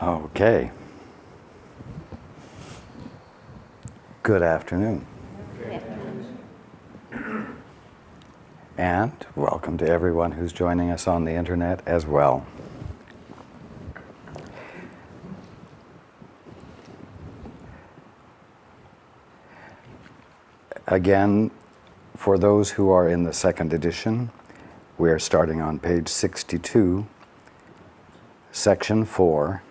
Okay. Good afternoon. And welcome to everyone who's joining us on the internet as well. Again, for those who are in the second edition, we are starting on page 62, section 4,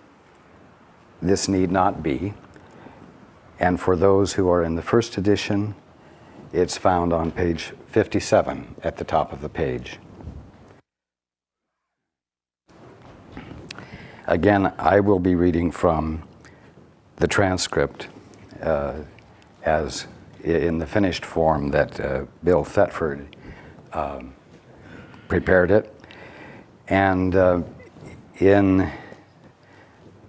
This Need Not Be. And for those who are in the first edition, it's found on page 57 at the top of the page. Again, I will be reading from the transcript as in the finished form that Bill Thetford prepared it. And in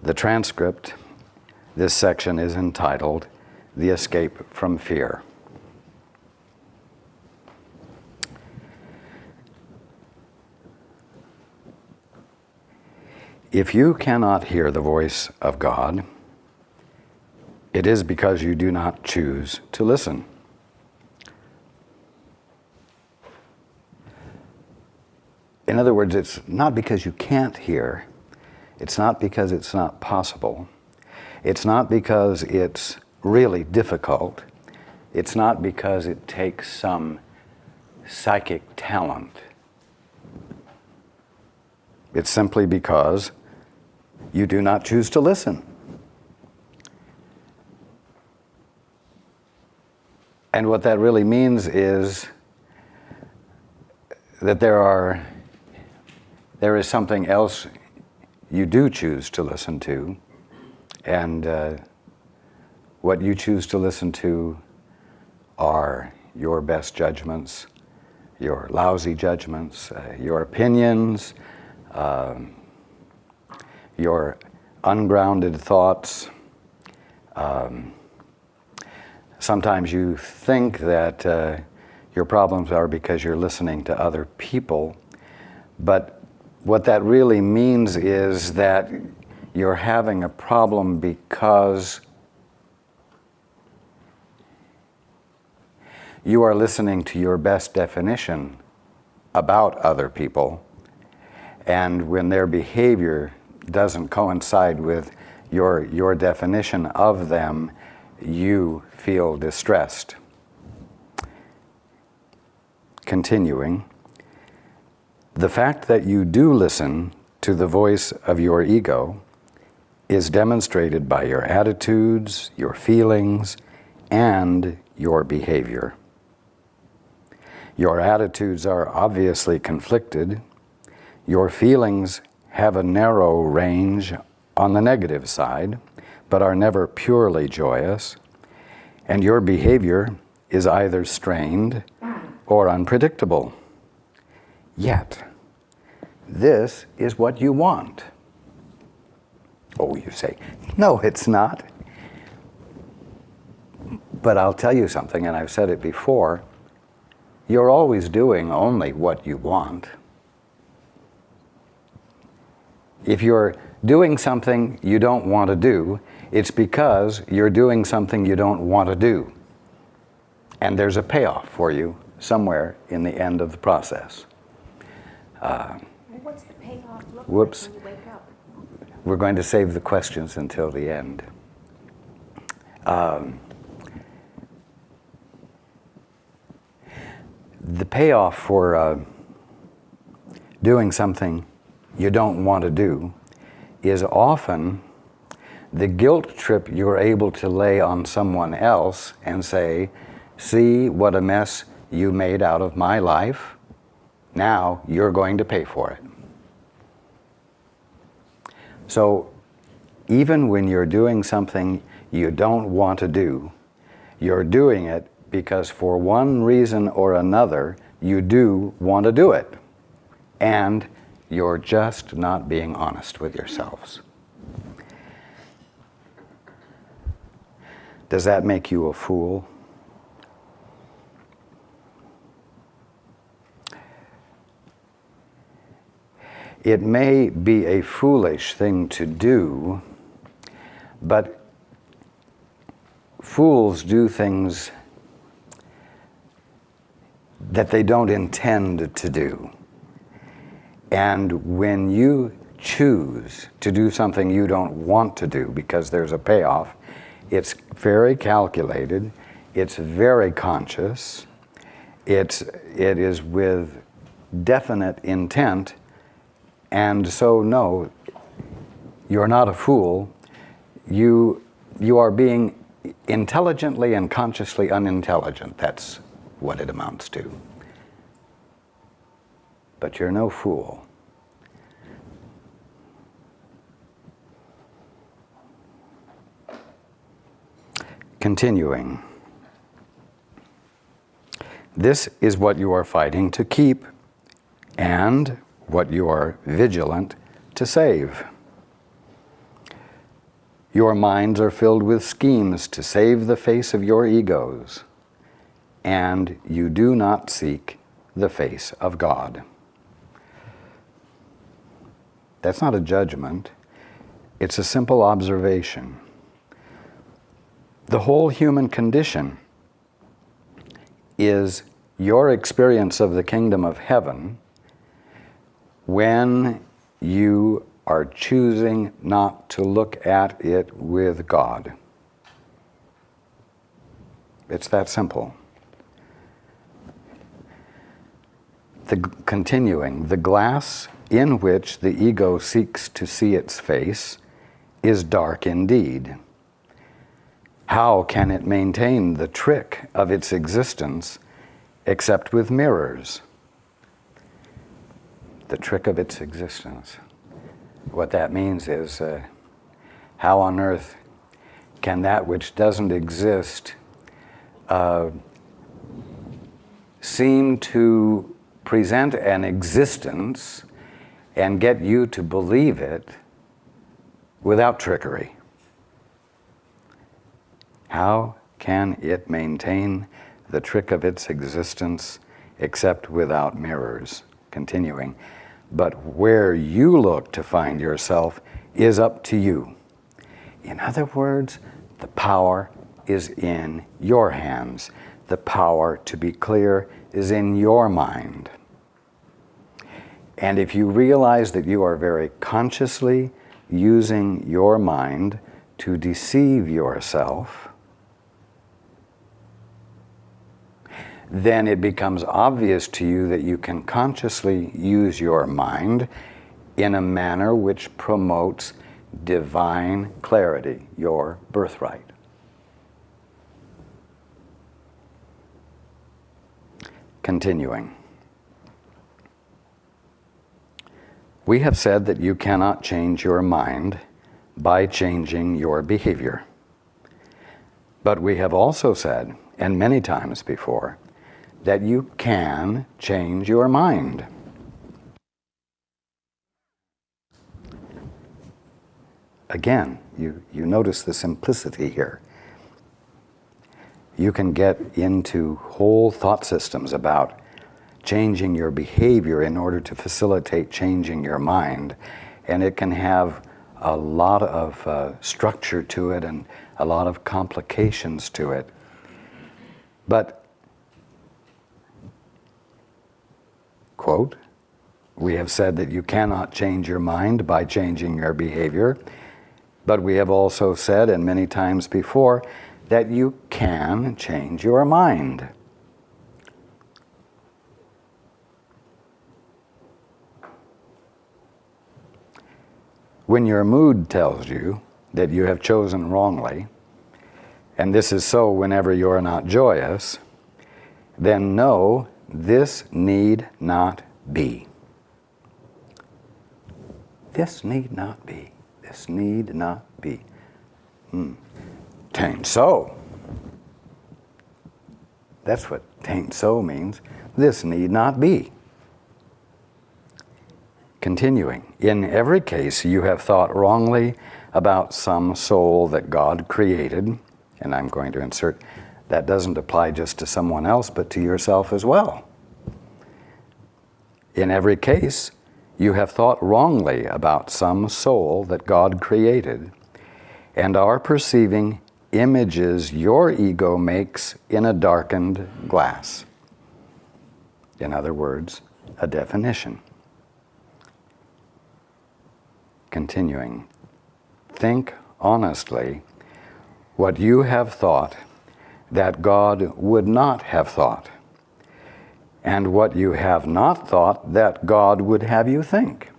the transcript, this section is entitled, The Escape from Fear. If you cannot hear the voice of God, it is because you do not choose to listen. In other words, it's not because you can't hear. It's not because it's not possible. It's not because it's really difficult. It's not because it takes some psychic talent. It's simply because you do not choose to listen. And what that really means is that there is something else you do choose to listen to, and what you choose to listen to are your best judgments, your lousy judgments, your opinions, your ungrounded thoughts. Sometimes you think that your problems are because you're listening to other people, but what that really means is that you're having a problem because you are listening to your best definition about other people, and when their behavior doesn't coincide with your definition of them, you feel distressed. Continuing, the fact that you do listen to the voice of your ego is demonstrated by your attitudes, your feelings, and your behavior. Your attitudes are obviously conflicted. Your feelings have a narrow range on the negative side, but are never purely joyous, and your behavior is either strained or unpredictable. Yet, this is what you want. Oh, you say, no, it's not. But I'll tell you something, and I've said it before, you're always doing only what you want. If you're doing something you don't want to do, it's because you're doing something you don't want to do. And there's a payoff for you somewhere in the end of the process. What's the payoff look Whoops. like when you wake up? We're going to save the questions until the end. The payoff for doing something you don't want to do is often the guilt trip you're able to lay on someone else and say, see what a mess you made out of my life. Now you're going to pay for it. So even when you're doing something you don't want to do, you're doing it because for one reason or another, you do want to do it. And you're just not being honest with yourselves. Does that make you a fool? It may be a foolish thing to do But fools do things that they don't intend to do. And when you choose to do something you don't want to do because there's a payoff, it's very calculated, it's very conscious, it is with definite intent, and so no, you're not a fool. You are being intelligently and consciously unintelligent. That's what it amounts to. But you're no fool. Continuing. This is what you are fighting to keep and what you are vigilant to save. Your minds are filled with schemes to save the face of your egos, and you do not seek the face of God. That's not a judgment. It's a simple observation. The whole human condition is your experience of the kingdom of heaven when you are choosing not to look at it with God. It's that simple. Continuing, the glass in which the ego seeks to see its face is dark indeed. How can it maintain the trick of its existence except with mirrors? The trick of its existence. What that means is, how on earth can that which doesn't exist seem to present an existence and get you to believe it without trickery? How can it maintain the trick of its existence except without mirrors? Continuing. But where you look to find yourself is up to you. In other words, the power is in your hands. The power, to be clear, is in your mind. And if you realize that you are very consciously using your mind to deceive yourself, then it becomes obvious to you that you can consciously use your mind in a manner which promotes divine clarity, your birthright. Continuing. We have said that you cannot change your mind by changing your behavior. But we have also said, and many times before, that you can change your mind. Again, you notice the simplicity here. You can get into whole thought systems about changing your behavior in order to facilitate changing your mind, and it can have a lot of structure to it and a lot of complications to it. But quote, we have said that you cannot change your mind by changing your behavior, but we have also said, and many times before, that you can change your mind. When your mood tells you that you have chosen wrongly, and this is so whenever you're not joyous, then know this need not be. This need not be. This need not be. Tain't so. That's what tain't so means. This need not be. Continuing. In every case, you have thought wrongly about some soul that God created, and I'm going to insert, that doesn't apply just to someone else, but to yourself as well. In every case, you have thought wrongly about some soul that God created, and are perceiving images your ego makes in a darkened glass. In other words, a definition. Continuing, think honestly what you have thought that God would not have thought, and what you have not thought that God would have you think.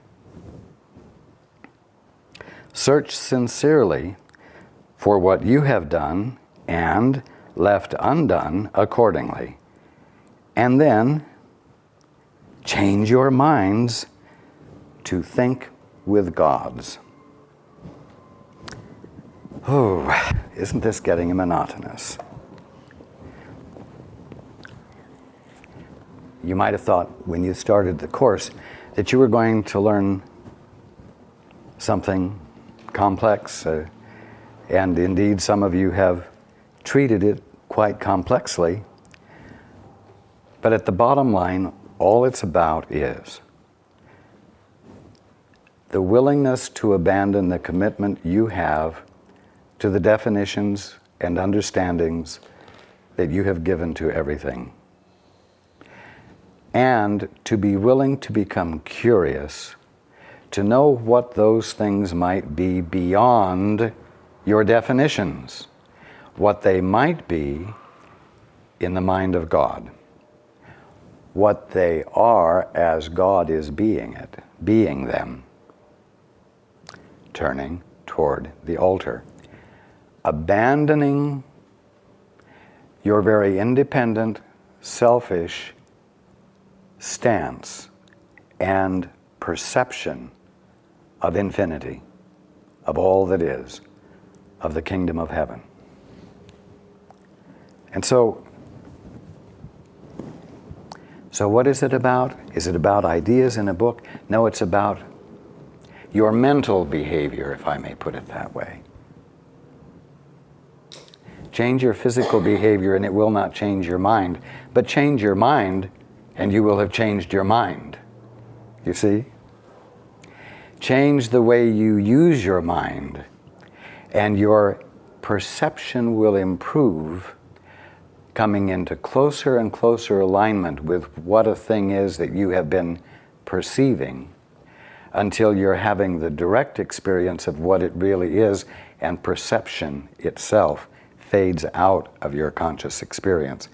Search sincerely for what you have done and left undone accordingly, and then change your minds to think with God's. Oh, isn't this getting monotonous? You might have thought when you started the course that you were going to learn something complex, and indeed some of you have treated it quite complexly. But at the bottom line, all it's about is the willingness to abandon the commitment you have to the definitions and understandings that you have given to everything, and to be willing to become curious, to know what those things might be beyond your definitions, what they might be in the mind of God, what they are as God is being them. Turning toward the altar, abandoning your very independent, selfish stance and perception of infinity, of all that is, of the kingdom of heaven. And so what is it about? Is it about ideas in a book? No, it's about your mental behavior, if I may put it that way. Change your physical behavior and it will not change your mind, but change your mind and you will have changed your mind. You see? Change the way you use your mind and your perception will improve, coming into closer and closer alignment with what a thing is that you have been perceiving, until you're having the direct experience of what it really is, and perception itself fades out of your conscious experience.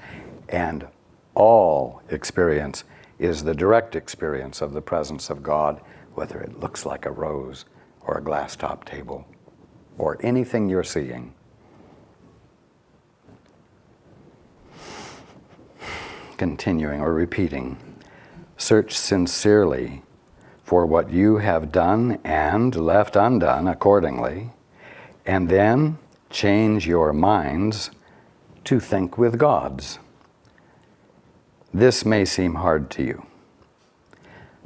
And all experience is the direct experience of the presence of God, whether it looks like a rose or a glass top table or anything you're seeing. Continuing or repeating, search sincerely for what you have done and left undone accordingly, and then change your minds to think with God's. This may seem hard to you,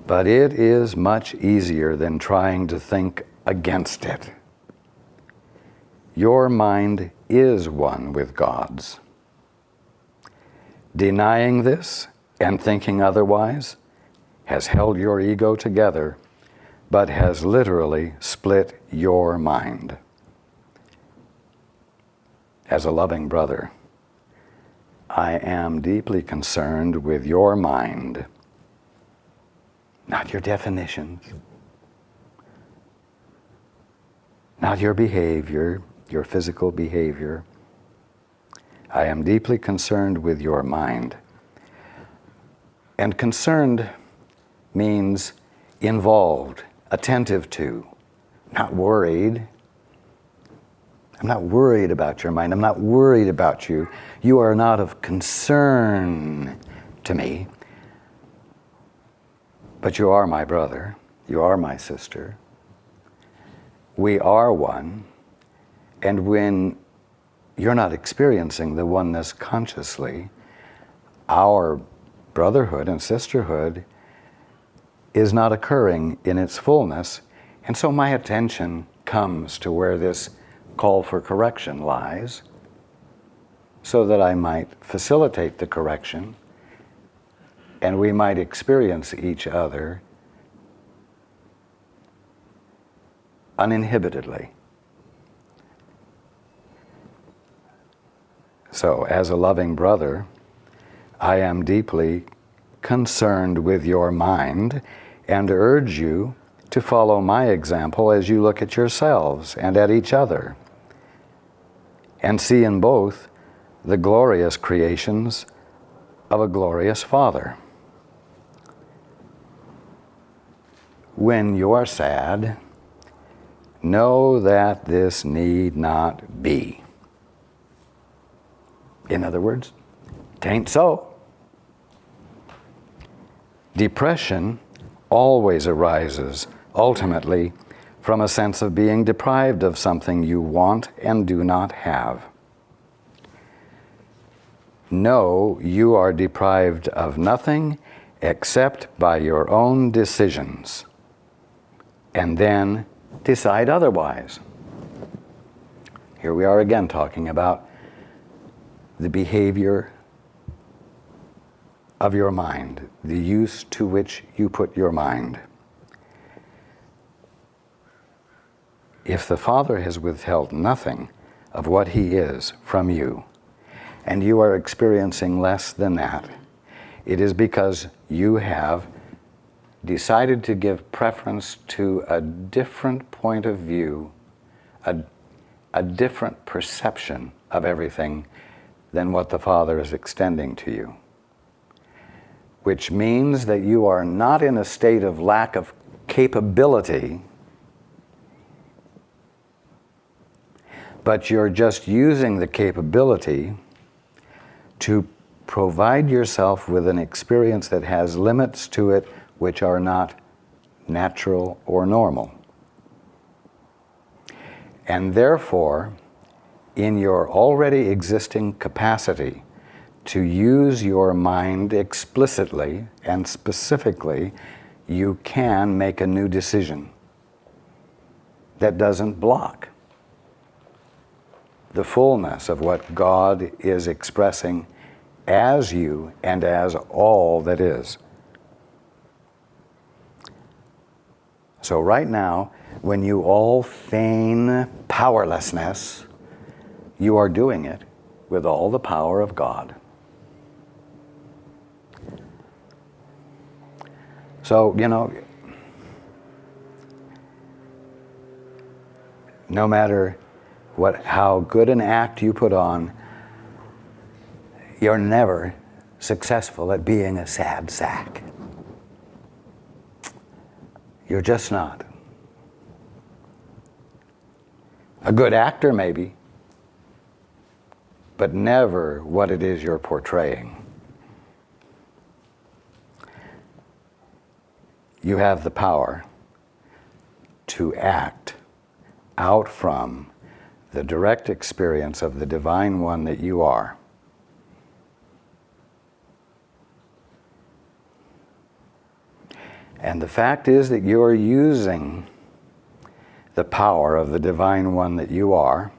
but it is much easier than trying to think against it. Your mind is one with God's. Denying this and thinking otherwise has held your ego together, but has literally split your mind. As a loving brother, I am deeply concerned with your mind, not your definitions, not your behavior, your physical behavior. I am deeply concerned with your mind. And concerned means involved, attentive to, not worried. I'm not worried about your mind. I'm not worried about you. You are not of concern to me. But you are my brother. You are my sister. We are one. And when you're not experiencing the oneness consciously, our brotherhood and sisterhood is not occurring in its fullness. And so my attention comes to where this call for correction lies, so that I might facilitate the correction and we might experience each other uninhibitedly. So, as a loving brother, I am deeply concerned with your mind and urge you to follow my example as you look at yourselves and at each other, and see in both the glorious creations of a glorious Father. When you're sad, know that this need not be. In other words, 'tain't so. Depression always arises, ultimately, from a sense of being deprived of something you want and do not have. Know you are deprived of nothing except by your own decisions, and then decide otherwise. Here we are again talking about the behavior of your mind, the use to which you put your mind. If the Father has withheld nothing of what He is from you, and you are experiencing less than that, it is because you have decided to give preference to a different point of view, a different perception of everything than what the Father is extending to you. Which means that you are not in a state of lack of capability, but you're just using the capability to provide yourself with an experience that has limits to it which are not natural or normal. And therefore, in your already existing capacity to use your mind explicitly and specifically, you can make a new decision that doesn't block the fullness of what God is expressing as you and as all that is. So right now, when you all feign powerlessness, you are doing it with all the power of God. So, no matter how good an act you put on, you're never successful at being a sad sack. You're just not. A good actor, maybe, but never what it is you're portraying. You have the power to act out from the direct experience of the Divine One that you are. And the fact is that you're using the power of the Divine One that you are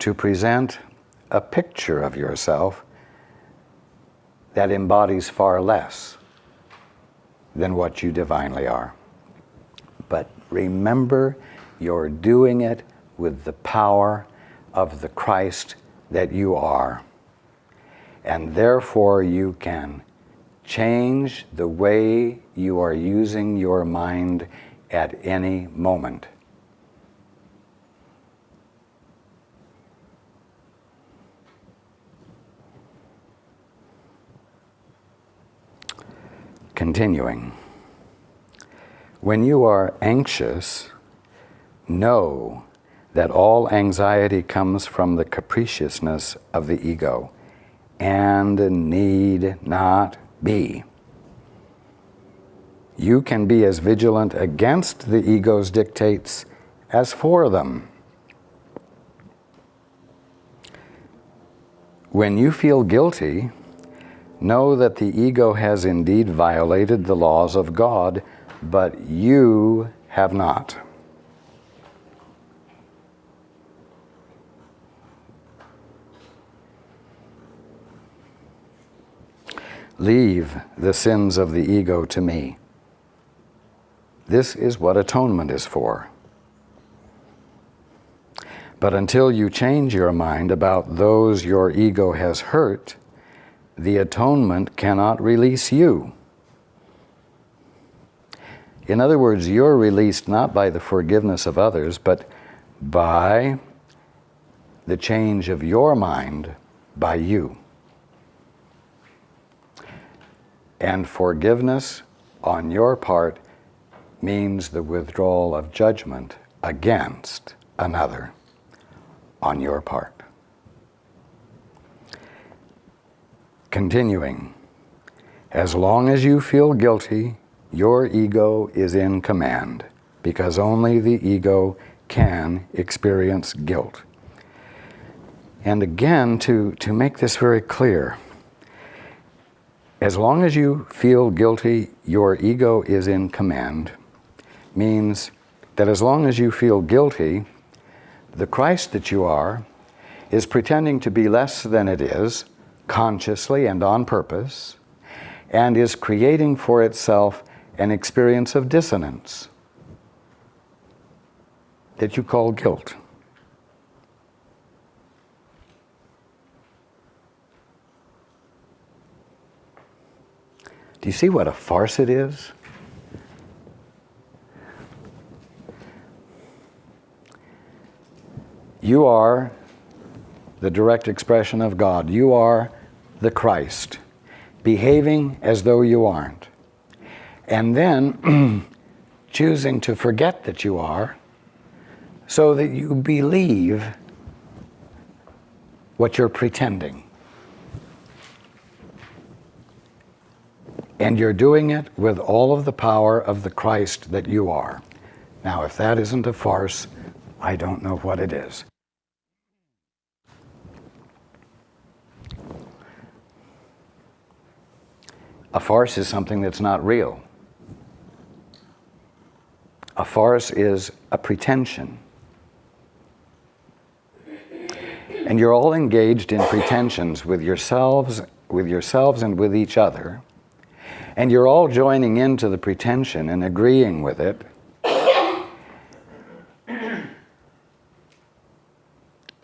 to present a picture of yourself that embodies far less than what you divinely are. But remember, you're doing it with the power of the Christ that you are. And therefore you can change the way you are using your mind at any moment. Continuing. When you are anxious, know that all anxiety comes from the capriciousness of the ego and need not be. You can be as vigilant against the ego's dictates as for them. When you feel guilty, know that the ego has indeed violated the laws of God, but you have not. Leave the sins of the ego to me. This is what atonement is for. But until you change your mind about those your ego has hurt, the atonement cannot release you. In other words, you're released not by the forgiveness of others, but by the change of your mind by you. And forgiveness on your part means the withdrawal of judgment against another on your part. Continuing, as long as you feel guilty, your ego is in command, because only the ego can experience guilt. And again, to make this very clear, as long as you feel guilty, your ego is in command, means that as long as you feel guilty, the Christ that you are is pretending to be less than it is, consciously and on purpose, and is creating for itself an experience of dissonance that you call guilt. Do you see what a farce it is? You are the direct expression of God. You are the Christ, behaving as though you aren't. And then choosing to forget that you are, so that you believe what you're pretending. And you're doing it with all of the power of the Christ that you are. Now, if that isn't a farce, I don't know what it is. A farce is something that's not real. A farce is a pretension. And you're all engaged in pretensions with yourselves and with each other. And you're all joining into the pretension and agreeing with it.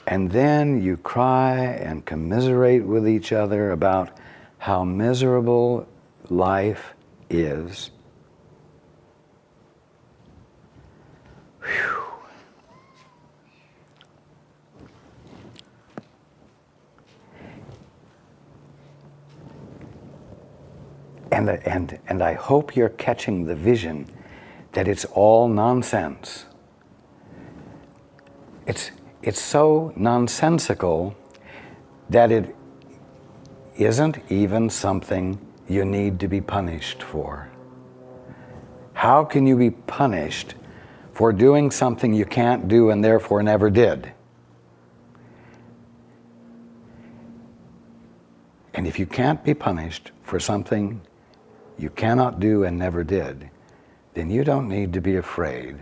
And then you cry and commiserate with each other about how miserable life is. Whew. And I hope you're catching the vision that it's all nonsense. It's so nonsensical that it isn't even something you need to be punished for. How can you be punished for doing something you can't do and therefore never did? And if you can't be punished for something you cannot do and never did, then you don't need to be afraid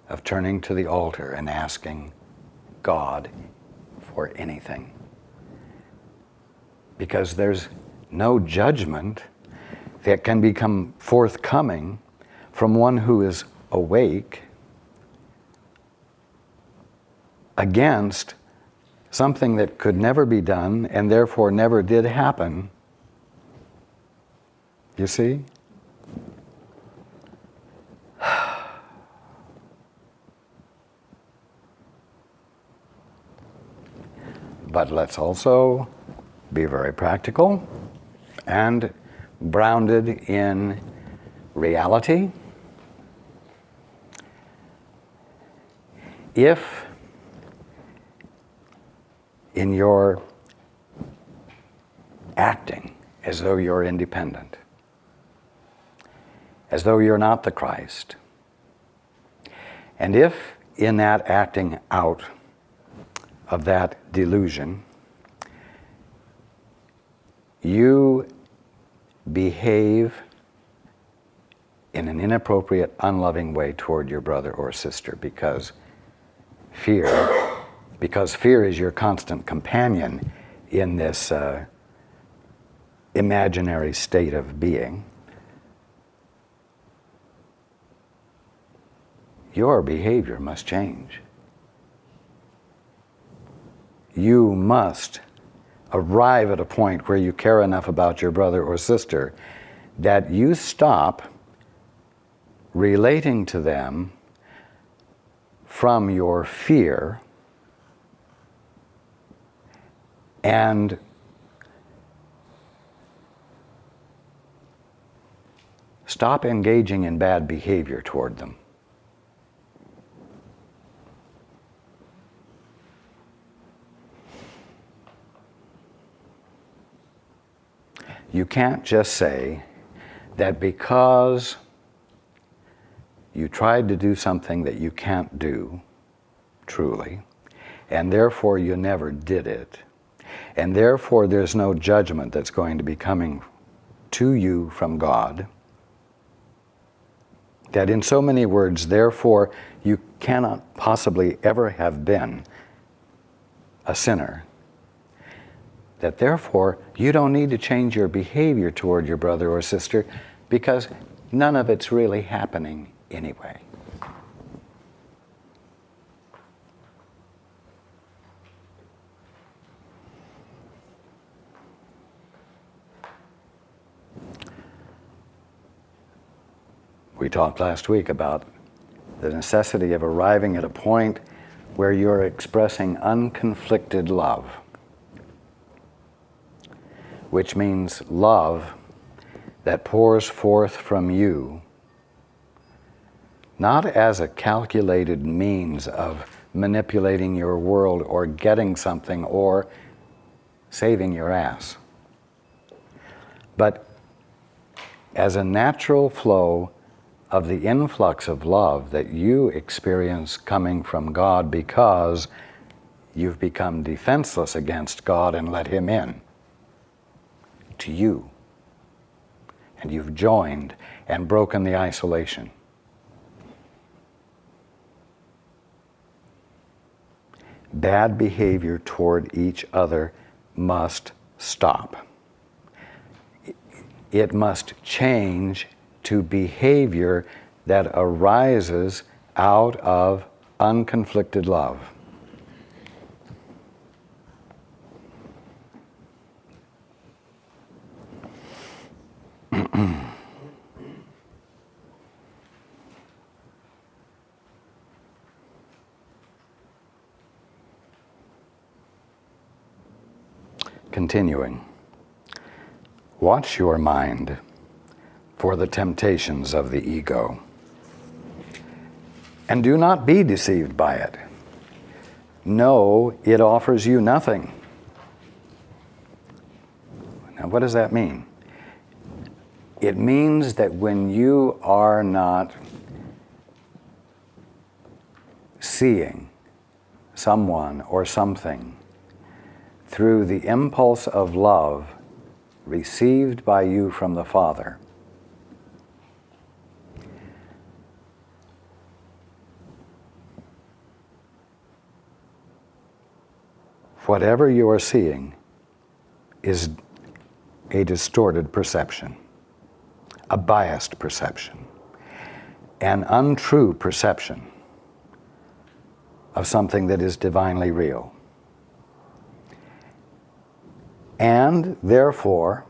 of turning to the altar and asking God for anything. Because there's no judgment that can become forthcoming from one who is awake against something that could never be done and therefore never did happen. You see? But let's also be very practical and grounded in reality. If in your acting as though you're independent, as though you're not the Christ, and if in that acting out of that delusion, you behave in an inappropriate, unloving way toward your brother or sister because fear is your constant companion in this imaginary state of being, your behavior must change. you must arrive at a point where you care enough about your brother or sister that you stop relating to them from your fear and stop engaging in bad behavior toward them. You can't just say that because you tried to do something that you can't do, truly, and therefore you never did it, and therefore there's no judgment that's going to be coming to you from God, that in so many words, therefore, you cannot possibly ever have been a sinner, that therefore you don't need to change your behavior toward your brother or sister because none of it's really happening anyway. We talked last week about the necessity of arriving at a point where you're expressing unconflicted love, which means love that pours forth from you, not as a calculated means of manipulating your world or getting something or saving your ass, but as a natural flow of the influx of love that you experience coming from God because you've become defenseless against God and let Him in to you. And you've joined and broken the isolation. Bad behavior toward each other must stop. It must change to behavior that arises out of unconflicted love. Continuing, watch your mind for the temptations of the ego, and do not be deceived by it. Know it offers you nothing. Now, what does that mean? It means that when you are not seeing someone or something through the impulse of love received by you from the Father, whatever you are seeing is a distorted perception, a biased perception, an untrue perception of something that is divinely real. And therefore,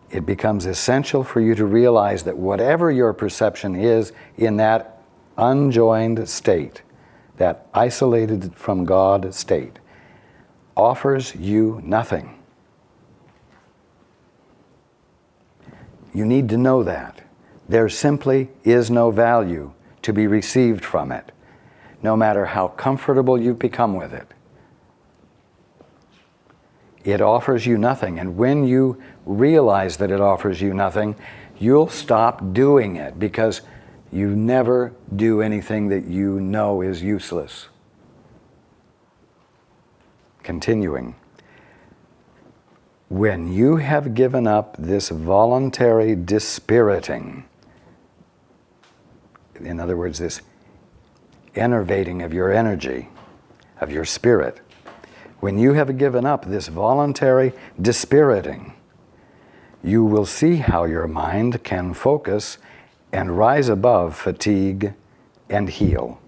it becomes essential for you to realize that whatever your perception is in that unjoined state, that isolated from God state, offers you nothing. You need to know that. There simply is no value to be received from it, no matter how comfortable you become with it. It offers you nothing, and when you realize that it offers you nothing, you'll stop doing it because you never do anything that you know is useless. Continuing, when you have given up this voluntary dispiriting, in other words, this enervating of your energy, of your spirit, when you have given up this voluntary dispiriting, you will see how your mind can focus and rise above fatigue and heal.